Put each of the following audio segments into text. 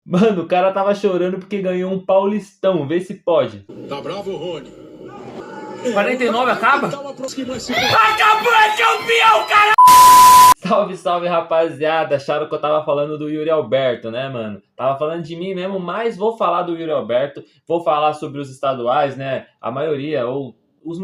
Mano, o cara tava chorando porque ganhou um Paulistão. Vê se pode. Tá bravo, Rony? 49 acaba? Acabou, é campeão, cara! Salve, salve, rapaziada. Acharam que eu tava falando do Yuri Alberto, né, mano? Tava falando de mim mesmo, mas vou falar do Yuri Alberto. Vou falar sobre os estaduais, né? A maioria, ou os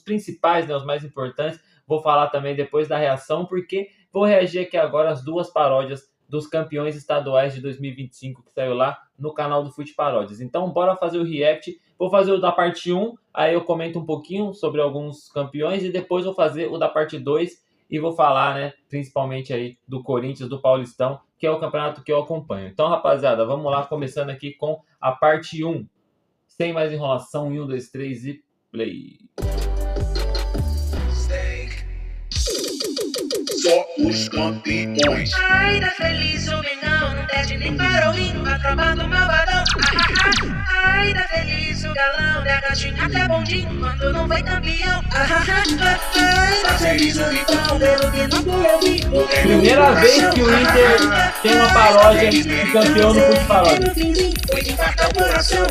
principais, né? Os mais importantes. Vou falar também depois da reação, porque vou reagir aqui agora às duas paródias dos campeões estaduais de 2025 que saiu lá no canal do Fute Paródias. Então, bora fazer o react. Vou fazer o da parte 1, aí eu comento um pouquinho sobre alguns campeões e depois vou fazer o da parte 2 e vou falar, né, principalmente aí do Corinthians, do Paulistão, que é o campeonato que eu acompanho. Então, rapaziada, vamos lá, começando aqui com a parte 1. Sem mais enrolação, 1, 2, 3 e play. Só os campeões. Ainda feliz o Mengão, não perde nem para o hino, a tropa do malvadão. Ainda feliz o galão, da gatinha até bondinho, quando não foi campeão. Ainda feliz o Vitão, pelo que não doeu. Primeira vez que o Inter tem uma paródia de campeão no Fute Paródia. Foi de infartar o coração.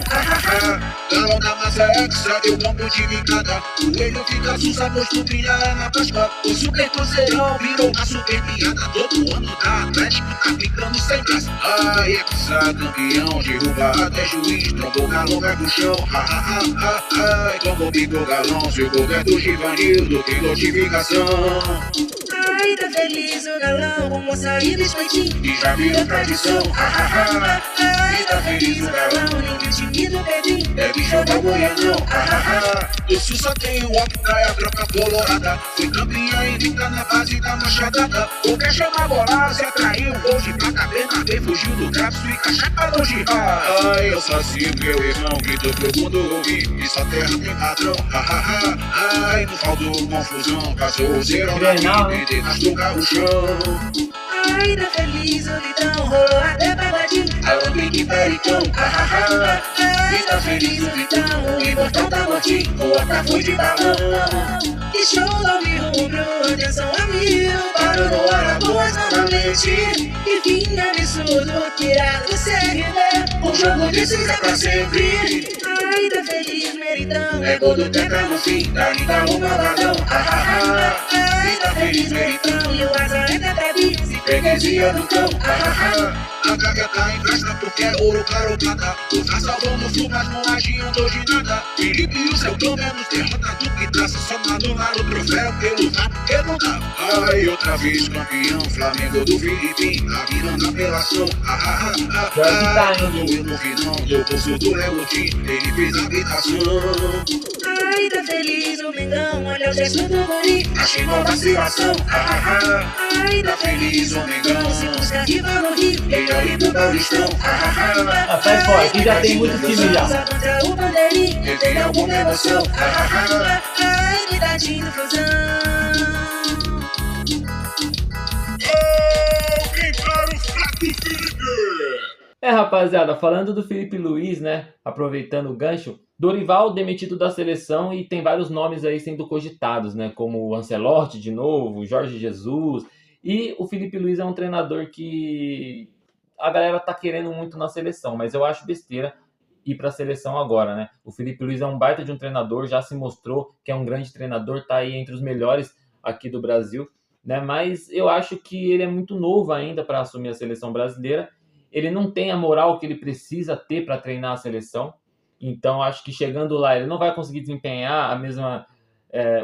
Galão da massa extra, deu campo de bicada. O coelho fica sussa, posto brilha na Páscoa. O super cruzeirão virou uma super piada. Todo ano da Atlético tá ficando sem graça. Ai, ex-campeão, derruba até juiz. Trombou galão, vai pro chão. Ai, tombou bico galão. Se o gol é do Givanildo, tem notificação. Ainda feliz o galão, como saída espantinho, E já virou tradição. ainda feliz o galão, nem o time do Pedrinho Deve jogar Goianão. O Sul só tem o Octa e a troca colorada. Foi campeã invicta na base da machadada. Qualquer chama bola, se atraiu. Gol de placa, Bernabé fugiu do traço e cachapa no girar. Ai, eu só sigo meu irmão, gritou pro mundo ouvir. Isso a terra tem padrão. Ai, não faltou confusão. Passou o zero na frente, rasgou o chão. ainda feliz o Vitão, rolou até bagadinho, Alô, Big Pericão. ainda feliz o Vitão, o imortal tá mortinho, o Octa foi de balão. E show do rubro, atenção a mil, parou no Alagoas novamente. E fim absurdo, tirado do CRB, um jogo de cinza pra sempre. Ainda feliz Meritão, É gol do Tetra no fim, da liga o malvadão. ainda feliz Meritão, e o azar é tetrabi, se Freguesia do cão. A gaga tá em festa porque é ouro, claro, prata. O tá salvando o flu, mas não adiantou de nada. Felipe e o seu cão menos derrota do que traça. Só anular o troféu pelo VAR, porque não dá. Ai, outra vez campeão, Flamengo do Filipim. Tá virando apelação. Doeu no final, do pulso do Léo Tim. Ele fez a habitação. ainda feliz o Mengão, olha o gesto do guri, Achei uma vacilação. ainda feliz o Mengão, se busca rival no Rio, Ele ali do Paulistão. Sai fora, aqui já tem muito time já. contra o Bandeirinha, Tem alguma emoção. a unidade do Fusão. Alguém para o fraco Felipe! Rapaziada, falando do Felipe Luiz, né, aproveitando o gancho, Dorival demitido da seleção e tem vários nomes aí sendo cogitados, né, como o Ancelotti de novo, Jorge Jesus, e o Felipe Luiz é um treinador que a galera tá querendo muito na seleção, mas eu acho besteira ir para a seleção agora, né? O Felipe Luiz é um baita de um treinador, já se mostrou que é um grande treinador, tá aí entre os melhores aqui do Brasil, né? Mas eu acho que ele é muito novo ainda para assumir a seleção brasileira. Ele não tem a moral que ele precisa ter para treinar a seleção. Então, acho que chegando lá, ele não vai conseguir desempenhar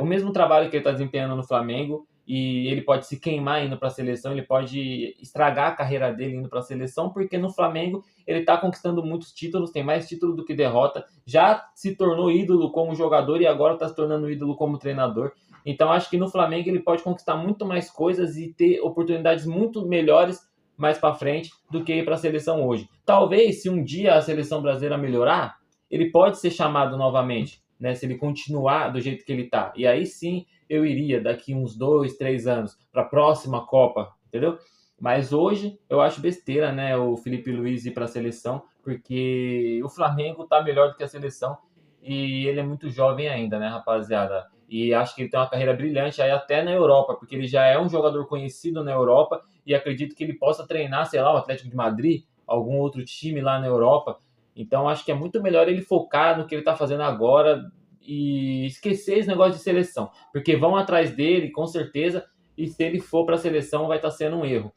o mesmo trabalho que ele está desempenhando no Flamengo. E ele pode se queimar indo para a seleção, ele pode estragar a carreira dele indo para a seleção, porque no Flamengo ele está conquistando muitos títulos, tem mais título do que derrota, já se tornou ídolo como jogador e agora está se tornando ídolo como treinador. Então, acho que no Flamengo ele pode conquistar muito mais coisas e ter oportunidades muito melhores mais para frente do que ir para a seleção hoje. Talvez, se um dia a seleção brasileira melhorar, ele pode ser chamado novamente, né? Se ele continuar do jeito que ele está. E aí sim eu iria daqui uns 2, 3 anos para a próxima Copa, entendeu? Mas hoje eu acho besteira, né, o Felipe Luiz ir para a seleção, porque o Flamengo tá melhor do que a seleção e ele é muito jovem ainda, né, rapaziada? E acho que ele tem uma carreira brilhante aí até na Europa, porque ele já é um jogador conhecido na Europa e acredito que ele possa treinar, sei lá, o Atlético de Madrid, algum outro time lá na Europa. Então acho que é muito melhor ele focar no que ele está fazendo agora e esquecer esse negócio de seleção, porque vão atrás dele, com certeza, e se ele for para a seleção vai estar sendo um erro.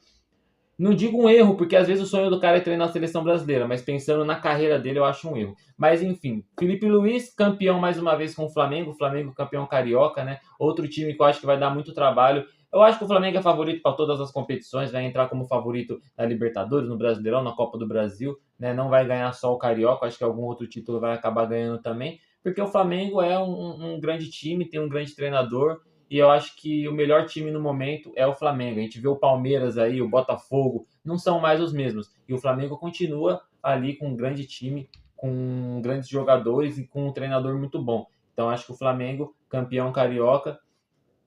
Não digo um erro, porque às vezes o sonho do cara é treinar a seleção brasileira, mas pensando na carreira dele eu acho um erro. Mas enfim, Felipe Luiz, campeão mais uma vez com o Flamengo campeão carioca, né? Outro time que eu acho que vai dar muito trabalho. Eu acho que o Flamengo é favorito para todas as competições, vai entrar como favorito na Libertadores, no Brasileirão, na Copa do Brasil, né? Não vai ganhar só o Carioca, acho que algum outro título vai acabar ganhando também, porque o Flamengo é um grande time, tem um grande treinador, e eu acho que o melhor time no momento é o Flamengo. A gente vê o Palmeiras aí, o Botafogo, não são mais os mesmos. E o Flamengo continua ali com um grande time, com grandes jogadores e com um treinador muito bom. Então acho que o Flamengo, campeão carioca,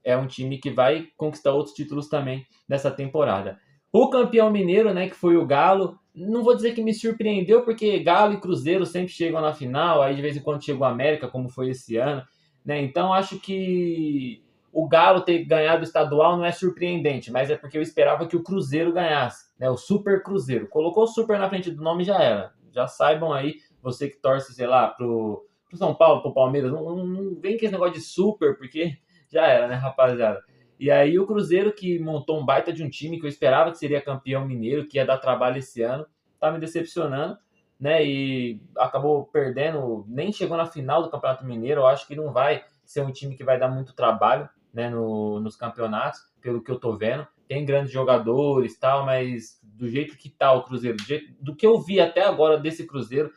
é um time que vai conquistar outros títulos também nessa temporada. O campeão mineiro, né, que foi o Galo, não vou dizer que me surpreendeu, porque Galo e Cruzeiro sempre chegam na final, aí de vez em quando chegou a América, como foi esse ano, né? Então acho que o Galo ter ganhado o estadual não é surpreendente, mas é porque eu esperava que o Cruzeiro ganhasse, né? O Super Cruzeiro. Colocou o Super na frente do nome, já era. Já saibam aí, você que torce, sei lá, pro São Paulo, pro Palmeiras, não vem com esse negócio de Super, porque já era, né, rapaziada? E aí o Cruzeiro, que montou um baita de um time, que eu esperava que seria campeão mineiro, que ia dar trabalho esse ano, tá me decepcionando, né? E acabou perdendo, nem chegou na final do Campeonato Mineiro. Eu acho que não vai ser um time que vai dar muito trabalho, né, nos campeonatos, pelo que eu tô vendo. Tem grandes jogadores e tal, mas do jeito que tá o Cruzeiro, do que eu vi até agora desse Cruzeiro,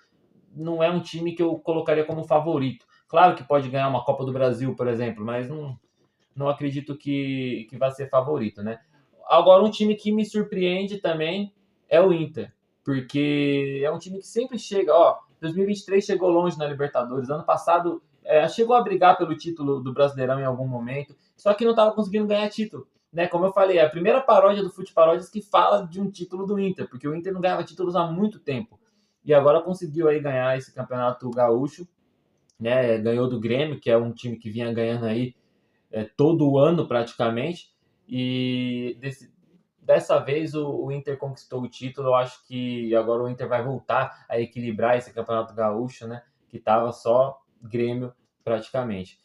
não é um time que eu colocaria como favorito. Claro que pode ganhar uma Copa do Brasil, por exemplo, mas não acredito que vai ser favorito, né? Agora, um time que me surpreende também é o Inter, porque é um time que sempre chega, 2023 chegou longe na Libertadores, ano passado chegou a brigar pelo título do Brasileirão em algum momento, só que não estava conseguindo ganhar título, né? Como eu falei, é a primeira paródia do Fute Paródias que fala de um título do Inter, porque o Inter não ganhava títulos há muito tempo, e agora conseguiu aí ganhar esse campeonato gaúcho, né? Ganhou do Grêmio, que é um time que vinha ganhando aí todo ano praticamente, e dessa vez o Inter conquistou o título. Eu acho que agora o Inter vai voltar a equilibrar esse campeonato gaúcho, né? Que estava só Grêmio praticamente.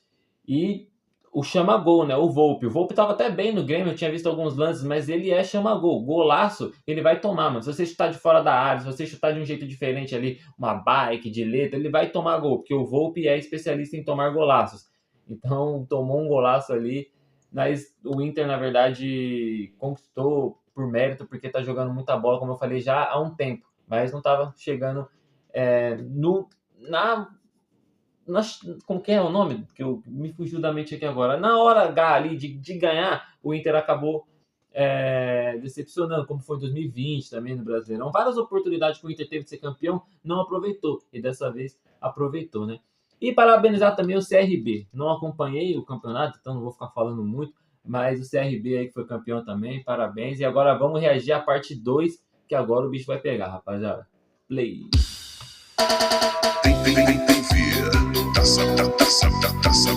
E o chama-gol, né? O Volpi estava até bem no Grêmio, eu tinha visto alguns lances, mas ele chama-gol. Golaço, ele vai tomar, mano. Se você chutar de fora da área, se você chutar de um jeito diferente ali, uma bike, de letra, ele vai tomar gol, porque o Volpi é especialista em tomar golaços. Então, tomou um golaço ali, mas o Inter, na verdade, conquistou por mérito, porque tá jogando muita bola, como eu falei, já há um tempo, mas não estava chegando como que é o nome? Que me fugiu da mente aqui agora. Na hora H ali de ganhar, o Inter acabou decepcionando, como foi em 2020 também no Brasileirão. Várias oportunidades que o Inter teve de ser campeão, não aproveitou, e dessa vez aproveitou, né? E parabenizar também o CRB. Não acompanhei o campeonato, então não vou ficar falando muito, mas o CRB aí que foi campeão também, parabéns. E agora vamos reagir à parte 2, que agora o bicho vai pegar, rapaziada. Play.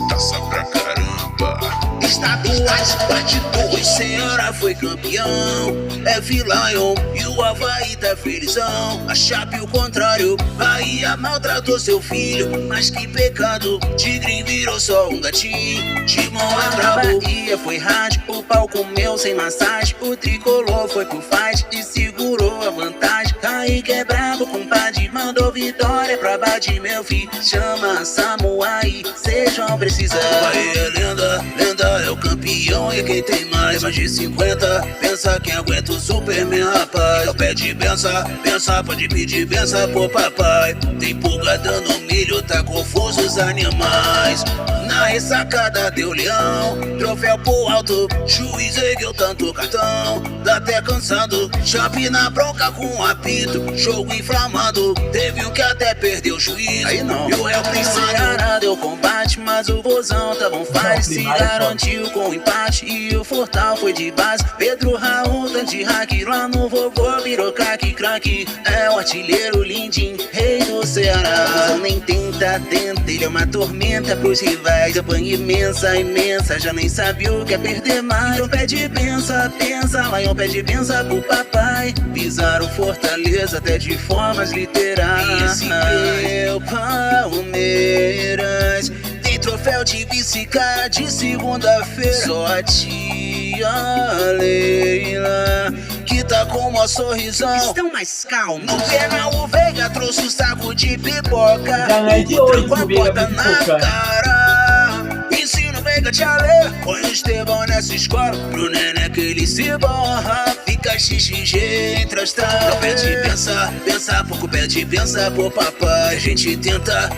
Taça pra caramba. Estaduais, parte 2, Ceará foi campeão. Lion e o Avaí tá felizão. A Chape o contrário, Bahia maltratou seu filho. Mas que pecado, Tigre virou só um gatinho. Timão é brabo, Bahia foi rádio, o pau comeu sem massagem. O tricolor foi pro fight e segurou a vantagem. Kaique é brabo, compadre, mandou vitória pra bater meu filho. Chama Samuai, sejam precisando. Bahia é lenda é o campeão. E quem tem mais de 50, pensa quem aguenta o Superman, rapaz. Então pede benção, pode pedir benção pro papai. Tem pulga dando milho, tá confuso os animais. Na ressacada deu leão, troféu pro alto, juiz ergueu tanto cartão. Dá até cansado, Chape na bronca com apito, jogo inflamado, teve um que até perdeu o juízo. Aí não. E o réu primário deu combate, mas o Vozão tava on fire, se garantiu com empate. combate e o Fortal foi de base. Pedro Raul, de hack, lá no vovô virou craque, craque. É o artilheiro Lindim, rei do Ceará. Não nem tenta, ele é uma tormenta pros rivais. Campanha imensa, imensa, já nem sabe o que é perder mais. Lion pede benção, Lion pede benção pro papai. Pisaram Fortaleza até de formas literais. E esse meu Palmeiras tem troféu de vice, cara, de segunda-feira. Só a tia Leila que tá com uma sorrisão. Estão mais calmos. No penal o Veiga trouxe o saco de pipoca. O tranco a porta na cara. Ensina o Veiga te a ler. Põe o Estevão nessa escola pro neném que ele se borra. Fica XXG entre as traves. Não pede pensar, pouco pede pensar pro papai. A gente tenta,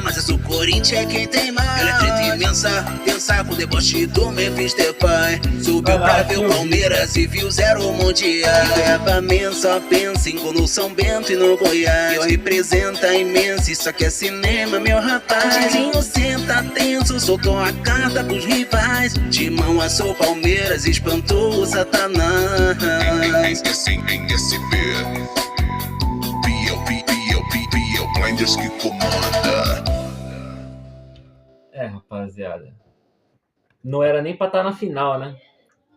mas o Corinthians é quem tem mais. Ela é treta imensa, pensar com o deboche do Memphis Depay. Subiu pra ver o Palmeiras e viu 0 mundial. Leva só pensa em gol no São Bento e no Goiás. Representa imenso, isso aqui é cinema, meu rapaz. Tizinho senta tenso, soltou a carta pros rivais. De mão assou Palmeiras, espantou o Satanás. NSB PLP Blinders que comanda. Rapaziada, não era nem pra estar na final, né?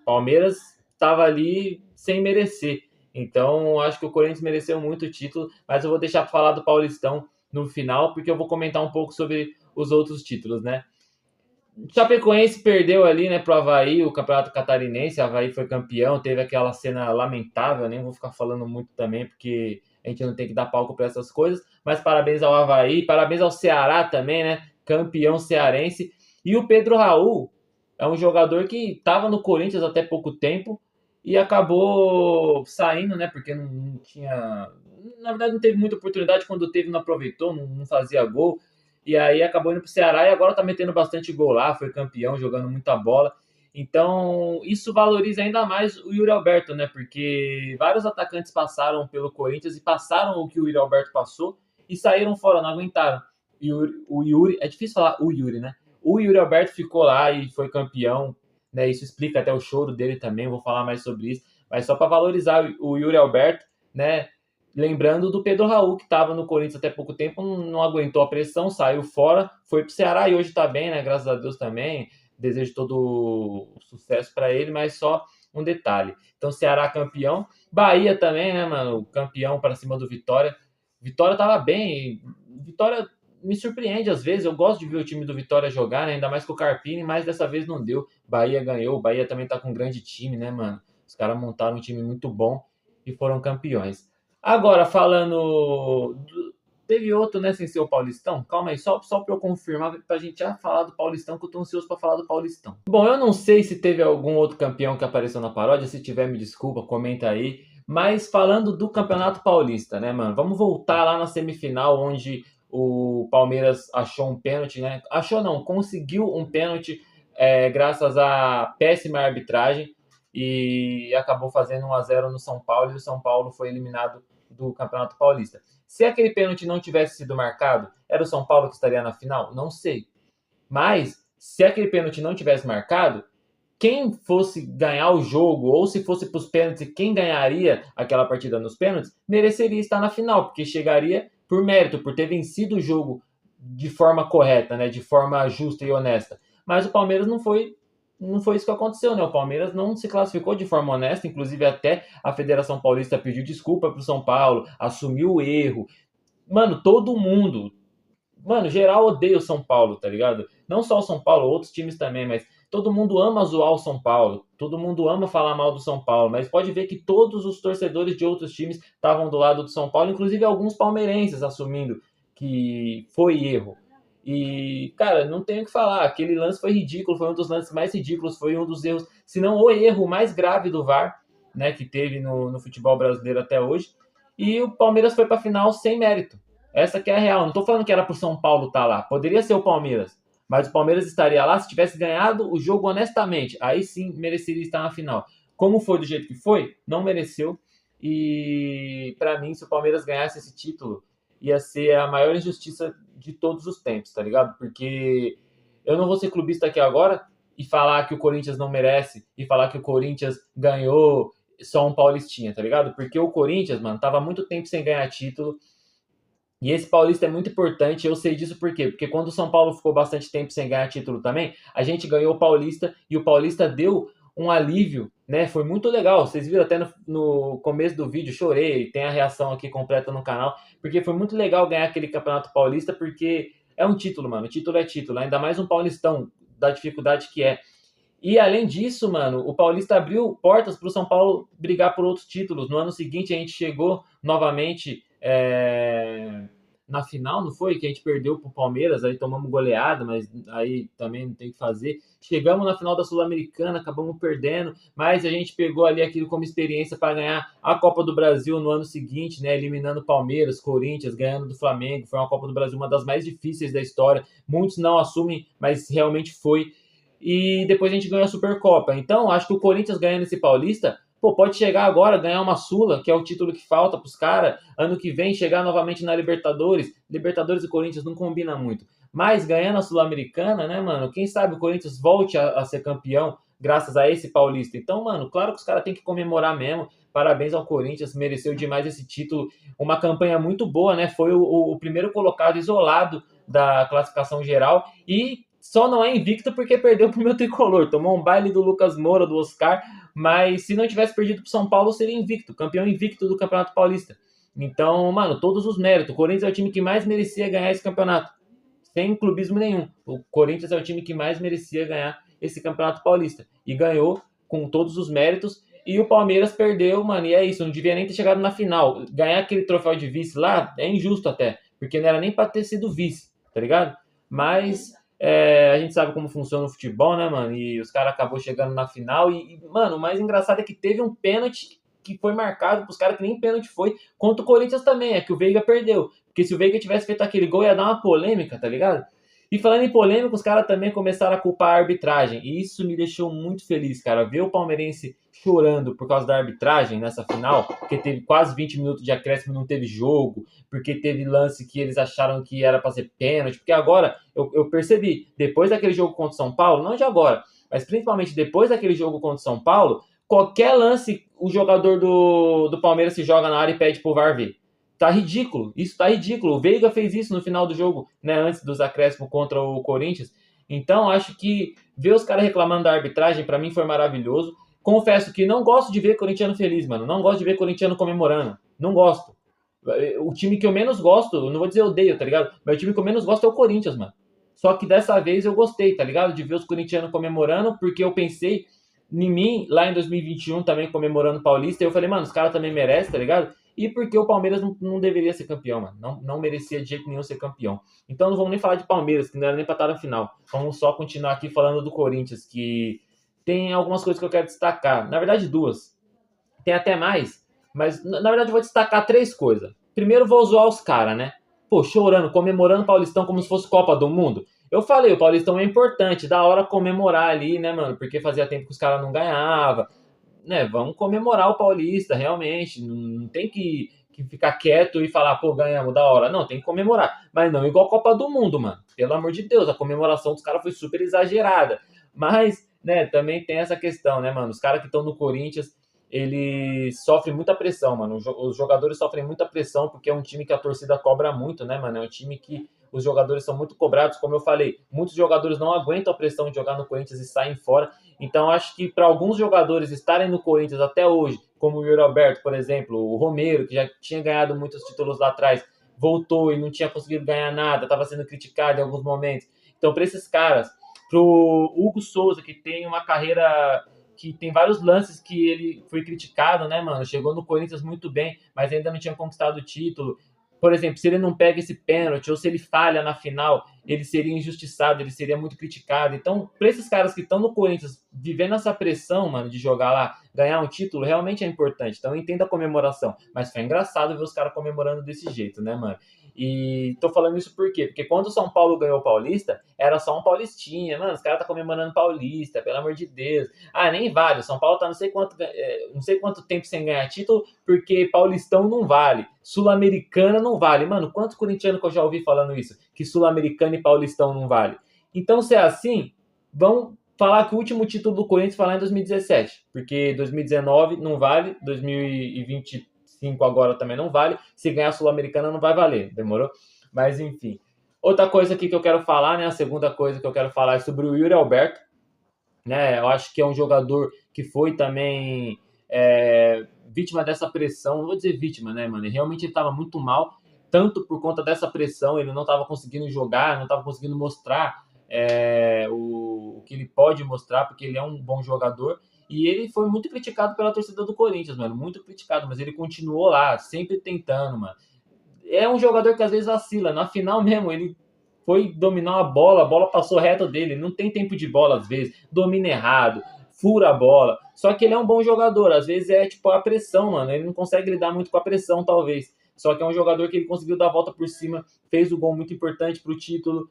Palmeiras tava ali sem merecer. Então, acho que o Corinthians mereceu muito o título, mas eu vou deixar pra falar do Paulistão no final, porque eu vou comentar um pouco sobre os outros títulos, né? Chapecoense perdeu ali, né, pro Avaí, o Campeonato Catarinense. O Avaí foi campeão, teve aquela cena lamentável, nem vou ficar falando muito também, porque a gente não tem que dar palco para essas coisas, mas parabéns ao Avaí, parabéns ao Ceará também, né, campeão cearense. E o Pedro Raul é um jogador que estava no Corinthians até pouco tempo e acabou saindo, né, porque não tinha... Na verdade não teve muita oportunidade, quando teve não aproveitou, não fazia gol. E aí acabou indo pro Ceará e agora tá metendo bastante gol lá, foi campeão, jogando muita bola. Então, isso valoriza ainda mais o Yuri Alberto, né? Porque vários atacantes passaram pelo Corinthians e passaram o que o Yuri Alberto passou e saíram fora, não aguentaram. E o Yuri, é difícil falar o Yuri, né? O Yuri Alberto ficou lá e foi campeão, né? Isso explica até o choro dele também, vou falar mais sobre isso. Mas só para valorizar o Yuri Alberto, né? Lembrando do Pedro Raul, que estava no Corinthians até pouco tempo, não aguentou a pressão, saiu fora, foi pro Ceará e hoje está bem, né? Graças a Deus também. Desejo todo o sucesso para ele, mas só um detalhe. Então, Ceará campeão. Bahia também, né, mano? Campeão para cima do Vitória. Vitória tava bem. Vitória me surpreende às vezes. Eu gosto de ver o time do Vitória jogar, né? Ainda mais com o Carpini, mas dessa vez não deu. Bahia ganhou. O Bahia também tá com um grande time, né, mano? Os caras montaram um time muito bom e foram campeões. Agora, falando... Teve outro, né, sem ser o Paulistão? Calma aí, só para eu confirmar, pra gente já falar do Paulistão, que eu tô ansioso pra falar do Paulistão. Bom, eu não sei se teve algum outro campeão que apareceu na paródia, se tiver, me desculpa, comenta aí. Mas falando do Campeonato Paulista, né, mano? Vamos voltar lá na semifinal, onde o Palmeiras achou um pênalti, né? Achou não, conseguiu um pênalti graças à péssima arbitragem. E acabou fazendo 1-0 no São Paulo, e o São Paulo foi eliminado do Campeonato Paulista. Se aquele pênalti não tivesse sido marcado, era o São Paulo que estaria na final? Não sei. Mas, se aquele pênalti não tivesse marcado, quem fosse ganhar o jogo, ou se fosse para os pênaltis, quem ganharia aquela partida nos pênaltis, mereceria estar na final, porque chegaria por mérito, por ter vencido o jogo de forma correta, né, de forma justa e honesta. Mas o Palmeiras não foi isso que aconteceu, né? O Palmeiras não se classificou de forma honesta, inclusive até a Federação Paulista pediu desculpa pro São Paulo, assumiu o erro. Mano, todo mundo, geral odeia o São Paulo, tá ligado? Não só o São Paulo, outros times também, mas todo mundo ama zoar o São Paulo, todo mundo ama falar mal do São Paulo, mas pode ver que todos os torcedores de outros times estavam do lado do São Paulo, inclusive alguns palmeirenses assumindo que foi erro. E, cara, não tenho o que falar, aquele lance foi ridículo, foi um dos lances mais ridículos, foi um dos erros, se não o erro mais grave do VAR, né, que teve no futebol brasileiro até hoje, e o Palmeiras foi pra final sem mérito. Essa que é a real, não tô falando que era pro São Paulo estar lá, poderia ser o Palmeiras, mas o Palmeiras estaria lá se tivesse ganhado o jogo honestamente, aí sim mereceria estar na final. Como foi do jeito que foi, não mereceu, e pra mim, se o Palmeiras ganhasse esse título, ia ser a maior injustiça de todos os tempos, tá ligado? Porque eu não vou ser clubista aqui agora e falar que o Corinthians não merece, e falar que o Corinthians ganhou só um paulistinha, tá ligado? Porque o Corinthians, mano, tava muito tempo sem ganhar título, e esse Paulista é muito importante, eu sei disso por quê? Porque quando o São Paulo ficou bastante tempo sem ganhar título também, a gente ganhou o Paulista e o Paulista deu um alívio, né? Foi muito legal. Vocês viram até no começo do vídeo, chorei, tem a reação aqui completa no canal, porque foi muito legal ganhar aquele Campeonato Paulista, porque é um título, mano. O título é título, ainda mais um Paulistão, da dificuldade que é. E além disso, mano, o Paulista abriu portas para o São Paulo brigar por outros títulos. No ano seguinte a gente chegou novamente na final, não foi? Que a gente perdeu pro Palmeiras, aí tomamos goleada, mas aí também não tem o que fazer. Chegamos na final da Sul-Americana, acabamos perdendo, mas a gente pegou ali aquilo como experiência para ganhar a Copa do Brasil no ano seguinte, né? Eliminando Palmeiras, Corinthians, ganhando do Flamengo. Foi uma Copa do Brasil, uma das mais difíceis da história. Muitos não assumem, mas realmente foi. E depois a gente ganhou a Supercopa. Então, acho que o Corinthians ganhando esse Paulista, pô, pode chegar agora, ganhar uma Sula, que é o título que falta pros caras. Ano que vem, chegar novamente na Libertadores. Libertadores e Corinthians não combina muito. Mas ganhando a Sul-Americana, né, mano? Quem sabe o Corinthians volte a ser campeão graças a esse Paulista. Então, mano, claro que os caras têm que comemorar mesmo. Parabéns ao Corinthians, mereceu demais esse título. Uma campanha muito boa, né? Foi o primeiro colocado isolado da classificação geral e só não é invicto porque perdeu pro meu tricolor. Tomou um baile do Lucas Moura, do Oscar, mas se não tivesse perdido pro São Paulo, seria invicto, campeão invicto do Campeonato Paulista. Então, mano, todos os méritos. O Corinthians é o time que mais merecia ganhar esse campeonato, sem clubismo nenhum. O Corinthians é o time que mais merecia ganhar esse Campeonato Paulista. E ganhou com todos os méritos. E o Palmeiras perdeu, mano, e é isso. Não devia nem ter chegado na final. Ganhar aquele troféu de vice lá é injusto até, porque não era nem pra ter sido vice, tá ligado? Mas a gente sabe como funciona o futebol, né, mano? E os caras acabou chegando na final. Mano, o mais engraçado é que teve um pênalti que foi marcado pros caras que nem pênalti foi. Contra o Corinthians também, é que o Veiga perdeu. Porque se o Veiga tivesse feito aquele gol, ia dar uma polêmica, tá ligado? E falando em polêmica, os caras também começaram a culpar a arbitragem. E isso me deixou muito feliz, cara. Ver o palmeirense chorando por causa da arbitragem nessa final, porque teve quase 20 minutos de acréscimo, não teve jogo, porque teve lance que eles acharam que era para ser pênalti. Porque agora, eu percebi, depois daquele jogo contra o São Paulo, não de agora, mas principalmente depois daquele jogo contra o São Paulo, qualquer lance, o jogador do Palmeiras se joga na área e pede pro VAR ver. Tá ridículo, isso tá ridículo. O Veiga fez isso no final do jogo, né, antes dos acréscimos contra o Corinthians. Então, acho que ver os caras reclamando da arbitragem, pra mim, foi maravilhoso. Confesso que não gosto de ver corintiano feliz, mano. Não gosto de ver corintiano comemorando. Não gosto. O time que eu menos gosto, não vou dizer odeio, tá ligado? Mas o time que eu menos gosto é o Corinthians, mano. Só que dessa vez eu gostei, tá ligado? De ver os corintianos comemorando, porque eu pensei em mim, lá em 2021, também comemorando o Paulista. E eu falei, mano, os caras também merecem, tá ligado? E porque o Palmeiras não deveria ser campeão, mano. Não merecia de jeito nenhum ser campeão. Então não vamos nem falar de Palmeiras, que não era nem pra estar na final. Vamos só continuar aqui falando do Corinthians, que tem algumas coisas que eu quero destacar. Na verdade, duas. Tem até mais, mas na verdade eu vou destacar 3 coisas. Primeiro, vou zoar os caras, né? Pô, chorando, comemorando o Paulistão como se fosse Copa do Mundo. Eu falei, o Paulistão é importante, da hora comemorar ali, né, mano? Porque fazia tempo que os caras não ganhavam. Né, vamos comemorar o Paulista, realmente. Não tem que ficar quieto e falar, pô, ganhamos, da hora. Não, tem que comemorar. Mas não igual a Copa do Mundo, mano. Pelo amor de Deus, a comemoração dos caras foi super exagerada. Mas, né, também tem essa questão, né, mano? Os caras que estão no Corinthians, eles sofrem muita pressão, mano. Os jogadores sofrem muita pressão porque é um time que a torcida cobra muito, né, mano? É um time que os jogadores são muito cobrados, como eu falei. Muitos jogadores não aguentam a pressão de jogar no Corinthians e saem fora. Então, acho que para alguns jogadores estarem no Corinthians até hoje, como o Yuri Alberto, por exemplo, o Romero, que já tinha ganhado muitos títulos lá atrás, voltou e não tinha conseguido ganhar nada, estava sendo criticado em alguns momentos. Então, para esses caras, pro Hugo Souza, que tem uma carreira que tem vários lances que ele foi criticado, né, mano? Chegou no Corinthians muito bem, mas ainda não tinha conquistado o título. Por exemplo, se ele não pega esse pênalti ou se ele falha na final, ele seria injustiçado, ele seria muito criticado. Então, para esses caras que estão no Corinthians, vivendo essa pressão, mano, de jogar lá, ganhar um título, realmente é importante. Então, eu entendo a comemoração. Mas foi engraçado ver os caras comemorando desse jeito, né, mano? E tô falando isso por quê? Porque quando o São Paulo ganhou o Paulista, era só um paulistinha. Mano, os caras tá comemorando Paulista, pelo amor de Deus. Ah, nem vale. O São Paulo tá não sei quanto tempo sem ganhar título, porque Paulistão não vale. Sul-Americana não vale. Mano, quantos corintianos que eu já ouvi falando isso? Que Sul-Americana e Paulistão não vale. Então, se é assim, vão falar que o último título do Corinthians foi lá em 2017, porque 2019 não vale, 2025 agora também não vale, se ganhar a Sul-Americana não vai valer, demorou? Mas enfim. Outra coisa aqui que eu quero falar, né, a segunda coisa que eu quero falar é sobre o Yuri Alberto, né, eu acho que é um jogador que foi também vítima dessa pressão, não vou dizer vítima, né, mano, realmente ele estava muito mal, tanto por conta dessa pressão, ele não estava conseguindo jogar, não estava conseguindo mostrar o que ele pode mostrar, porque ele é um bom jogador, e ele foi muito criticado pela torcida do Corinthians, mano, muito criticado, mas ele continuou lá, sempre tentando, mano. É um jogador que às vezes vacila, na final mesmo, ele foi dominar a bola passou reto dele, não tem tempo de bola às vezes, domina errado, fura a bola, só que ele é um bom jogador, às vezes é tipo a pressão, mano, ele não consegue lidar muito com a pressão talvez, só que é um jogador que ele conseguiu dar a volta por cima, fez o gol muito importante pro título,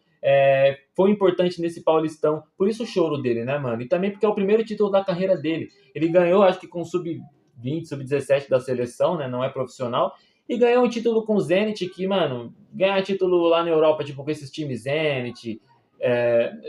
foi importante nesse Paulistão, por isso o choro dele, né, mano? E também porque é o primeiro título da carreira dele. Ele ganhou, acho que com sub-20, sub-17 da seleção, né? Não é profissional. E ganhou um título com o Zenit, que, mano, ganhar título lá na Europa, tipo, com esses times Zenit,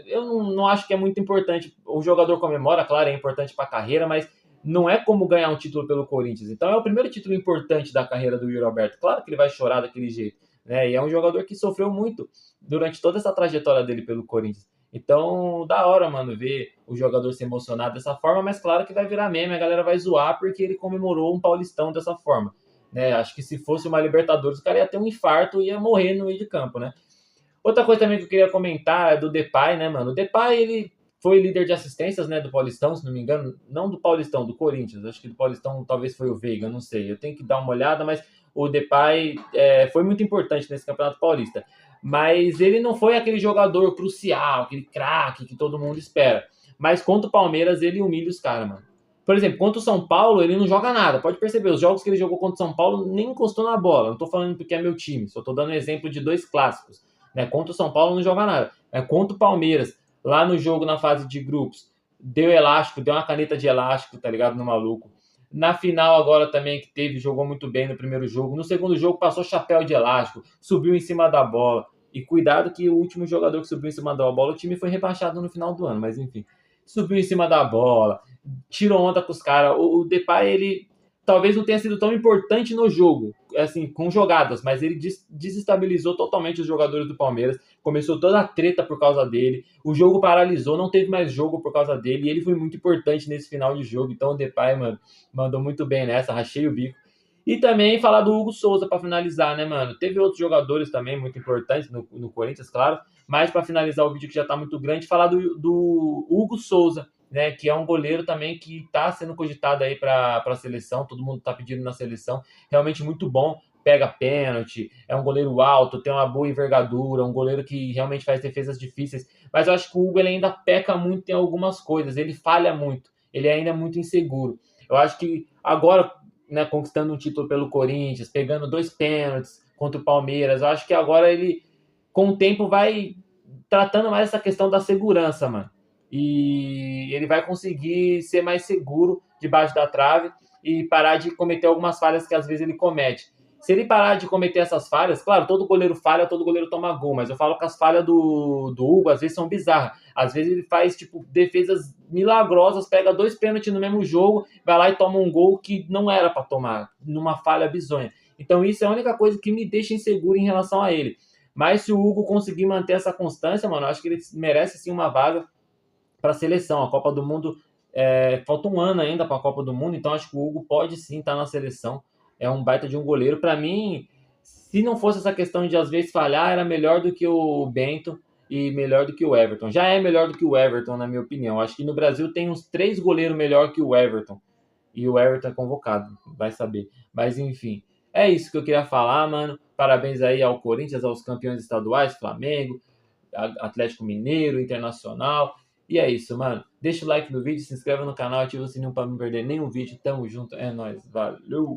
eu não acho que é muito importante. O jogador comemora, claro, é importante pra carreira, mas não é como ganhar um título pelo Corinthians. Então é o primeiro título importante da carreira do Yuri Alberto. Claro que ele vai chorar daquele jeito, né? E é um jogador que sofreu muito durante toda essa trajetória dele pelo Corinthians. Então, da hora, mano, ver o jogador se emocionar dessa forma, mas claro que vai virar meme, a galera vai zoar porque ele comemorou um Paulistão dessa forma, né? Acho que se fosse uma Libertadores, o cara ia ter um infarto e ia morrer no meio de campo, né? Outra coisa também que eu queria comentar é do Depay, né, mano? O Depay, ele foi líder de assistências, né, do Paulistão, se não me engano. Não do Paulistão, do Corinthians. Acho que do Paulistão talvez foi o Veiga, não sei. Eu tenho que dar uma olhada, mas o Depay foi muito importante nesse Campeonato Paulista. Mas ele não foi aquele jogador crucial, aquele craque que todo mundo espera. Mas contra o Palmeiras, ele humilha os caras, mano. Por exemplo, contra o São Paulo, ele não joga nada. Pode perceber, os jogos que ele jogou contra o São Paulo nem encostou na bola. Não tô falando porque é meu time, só tô dando exemplo de 2 clássicos. Né? Contra o São Paulo não joga nada. Contra o Palmeiras, lá no jogo na fase de grupos, deu elástico, deu uma caneta de elástico, tá ligado? No maluco. Na final agora também que teve, jogou muito bem no primeiro jogo. No segundo jogo passou chapéu de elástico, subiu em cima da bola. E cuidado que o último jogador que subiu em cima da bola, o time foi rebaixado no final do ano, mas enfim. Subiu em cima da bola, tirou onda com os caras. O Depay, ele talvez não tenha sido tão importante no jogo, assim, com jogadas, mas ele desestabilizou totalmente os jogadores do Palmeiras. Começou toda a treta por causa dele. O jogo paralisou, não teve mais jogo por causa dele. E ele foi muito importante nesse final de jogo. Então o Depay, mano, mandou muito bem nessa, rachei o bico. E também falar do Hugo Souza para finalizar, né, mano? Teve outros jogadores também muito importantes no Corinthians, claro. Mas para finalizar o vídeo que já tá muito grande, falar do Hugo Souza, né, que é um goleiro também que está sendo cogitado aí para a seleção, todo mundo está pedindo na seleção, realmente muito bom, pega pênalti, é um goleiro alto, tem uma boa envergadura, um goleiro que realmente faz defesas difíceis, mas eu acho que o Hugo ele ainda peca muito em algumas coisas, ele falha muito, ele ainda é muito inseguro. Eu acho que agora, né, conquistando um título pelo Corinthians, pegando 2 pênaltis contra o Palmeiras, eu acho que agora ele, com o tempo, vai tratando mais essa questão da segurança, mano. E ele vai conseguir ser mais seguro debaixo da trave e parar de cometer algumas falhas que às vezes ele comete. Se ele parar de cometer essas falhas, claro, todo goleiro falha, todo goleiro toma gol, mas eu falo que as falhas do Hugo às vezes são bizarras. Às vezes ele faz tipo defesas milagrosas, pega 2 pênaltis no mesmo jogo, vai lá e toma um gol que não era para tomar, numa falha bizonha. Então isso é a única coisa que me deixa inseguro em relação a ele. Mas se o Hugo conseguir manter essa constância, mano, eu acho que ele merece sim uma vaga para a seleção. A Copa do Mundo, falta um ano ainda para a Copa do Mundo, então acho que o Hugo pode sim estar na seleção. É um baita de um goleiro. Para mim, se não fosse essa questão de às vezes falhar, era melhor do que o Bento e melhor do que o Everton. Já é melhor do que o Everton, na minha opinião. Acho que no Brasil tem uns 3 goleiros melhor que o Everton. E o Everton é convocado, vai saber. Mas enfim, é isso que eu queria falar, mano. Parabéns aí ao Corinthians, aos campeões estaduais, Flamengo, Atlético Mineiro, Internacional. E é isso, mano. Deixa o like no vídeo, se inscreva no canal, ativa o sininho pra não perder nenhum vídeo. Tamo junto, é nóis, valeu!